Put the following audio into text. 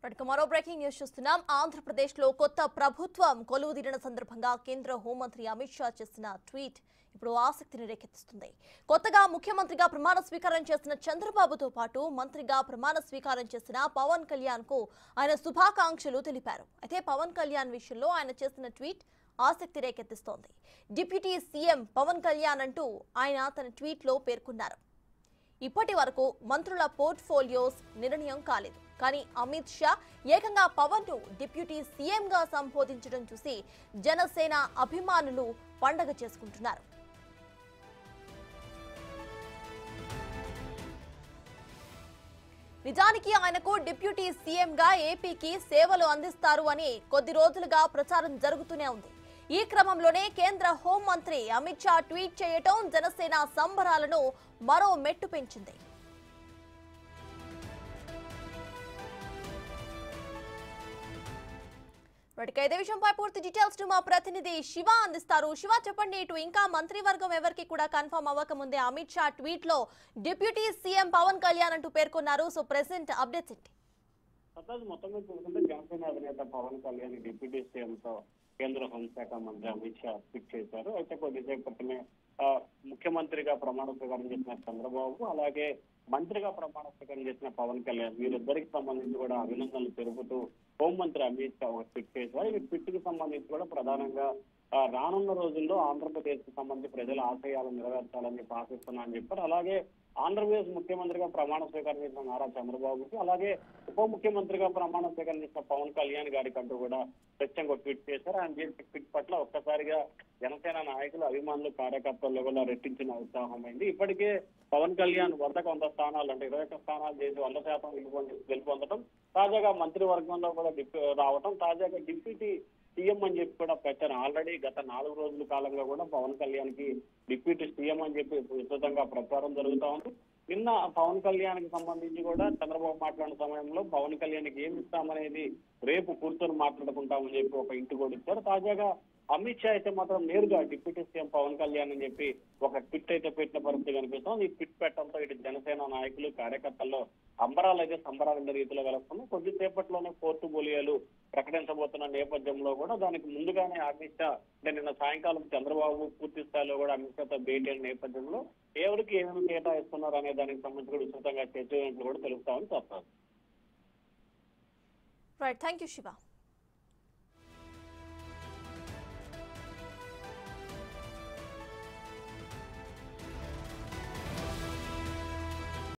మరో breaking news చూస్తున్నాం. ఆంధ్రప్రదేశ్ లో కొత్త ప్రభుత్వం కొలువుదీరిన సందర్భంగా కేంద్ర హోంమంత్రి అమిత్ షా చేసిన ట్వీట్ ఇప్పుడు ఆసక్తిని రేకెత్తిస్తుంది. కొత్తగా ముఖ్యమంత్రిగా ప్రమాణ స్వీకారం చేసిన చంద్రబాబుతో పాటు మంత్రిగా ప్రమాణ స్వీకారం చేసిన పవన్ కళ్యాణ్ కు ఆయన శుభాకాంక్షలు తెలిపారు. అయితే పవన్ కళ్యాణ్ విషయంలో ఆయన చేసిన ట్వీట్ ఆసక్తి రేకెత్తిస్తోంది. డిప్యూటీ సీఎం పవన్ కళ్యాణ్ అంటూ ఆయన తన ట్వీట్ లో పేర్కొన్నారు. ఇప్పటి వరకు మంత్రుల పోర్ట్ఫోలియోస్ నిర్ణయం కాలేదు. కానీ అమిత్ షా ఏకంగా పవన్ ను డిప్యూటీ సీఎం గా సంబోధించడం చూసి జనసేన అభిమానులు పండగ చేసుకుంటున్నారు. నిజానికి ఆయనకు డిప్యూటీ సీఎం గా ఏపీకి సేవలు అందిస్తారు అని కొద్ది రోజులుగా ప్రచారం జరుగుతూనే ఉంది. ఈ క్రమంలోనే కేంద్ర హోంమంత్రి అమిత్ షా ట్వీట్ చేయటం జనసేన సంబరాలను మరో మెట్టు పెంచింది. ఇదే విషయంపై పూర్తి డీటెయిల్స్ మా ప్రతినిధి శివ అందిస్తారు. శివ, చెప్పండి. ఇటు ఇంకా మంత్రివర్గం ఎవరికి కూడా కన్ఫర్మ్ అవ్వకముందే అమిత్ షా ట్వీట్ లో డిప్యూటీ సీఎం పవన్ కళ్యాణ్ అంటూ పేర్కొన్నారు. సో ప్రెసెంట్ అప్డేట్స్ ఏంటి? మొత్తంగా చూసుకుంటే జనసేన అధినేత పవన్ కళ్యాణ్ డిప్యూటీ సీఎం తో కేంద్ర హోంశాఖ మంత్రి అమిత్ షా ట్వీట్ చేశారు. అయితే కొద్దిసేపు క్రితమే ముఖ్యమంత్రిగా ప్రమాణ స్వీకారం చేసిన చంద్రబాబు, అలాగే మంత్రిగా ప్రమాణ స్వీకారం చేసిన పవన్ కళ్యాణ్ వీరిద్దరికి సంబంధించి కూడా అభినందనలు తెలుపుతూ హోంమంత్రి అమిత్ షా ఒక ట్వీట్ చేశారు. ఈ ట్వీట్ కి సంబంధించి కూడా ప్రధానంగా రానున్న రోజుల్లో ఆంధ్రప్రదేశ్ కి సంబంధించి ప్రజల ఆశయాలను నెరవేర్చాలని చెప్పి ఆశిస్తున్నా అని చెప్పారు. అలాగే ఆంధ్రప్రదేశ్ ముఖ్యమంత్రిగా ప్రమాణ స్వీకారం చేసిన నారా చంద్రబాబుకి, అలాగే ఉప ముఖ్యమంత్రిగా ప్రమాణ స్వీకారం చేసిన పవన్ కళ్యాణ్ గారికి అంటూ కూడా ప్రత్యేకంగా ట్వీట్ చేశారు. ఆయన చేసిన ట్వీట్ పట్ల ఒక్కసారిగా జనసేన నాయకులు, అభిమానులు, కార్యకర్తల్లో కూడా రెట్టించిన ఉత్సాహమైంది. ఇప్పటికే పవన్ కళ్యాణ్ 100 స్థానాలు అంటే 21 స్థానాలు చేసి 100% గెలుపొందడం, తాజాగా మంత్రివర్గంలో కూడా రావటం, తాజాగా డిప్యూటీ సీఎం అని చెప్పి కూడా ప్రచారం ఆల్రెడీ గత 4 రోజుల కాలంగా కూడా పవన్ కళ్యాణ్ కి డిప్యూటీ సీఎం అని చెప్పి విస్తృతంగా ప్రచారం జరుగుతా ఉంది. నిన్న పవన్ కళ్యాణ్ కి సంబంధించి కూడా చంద్రబాబు మాట్లాడిన సమయంలో పవన్ కళ్యాణ్ కి ఏమి ఇస్తామనేది రేపు కూర్చొని మాట్లాడుకుంటామని చెప్పి ఒక ఇంటి కూడా ఇచ్చారు. తాజాగా అమిత్ షా అయితే మాత్రం నేరుగా డిప్యూటీ సీఎం పవన్ కళ్యాణ్ అని చెప్పి ఒక ట్విట్ అయితే పెట్టిన పరిస్థితి కనిపిస్తుంది. ఈ ట్విట్ పెట్టడంతో ఇటు జనసేన నాయకులు, కార్యకర్తల్లో అంబరాలు అయితే సంబరాల రీతిలో వెలుస్తున్నాయి. కొద్దిసేపట్లోనే పోర్టుబోలియోలు ప్రకటించబోతున్న నేపథ్యంలో కూడా దానికి ముందుగానే అమిత్ షా అంటే నిన్న సాయంకాలం చంద్రబాబు పూర్తి స్థాయిలో కూడా అమిత్ షాతో భేటీ అయిన నేపథ్యంలో ఎవరికి ఏమేమి కేటాయిస్తున్నారు అనే దానికి సంబంధించి కూడా విస్తృతంగా చర్చ కూడా తెలుస్తామని చెప్తారు. Right, thank you Shiva.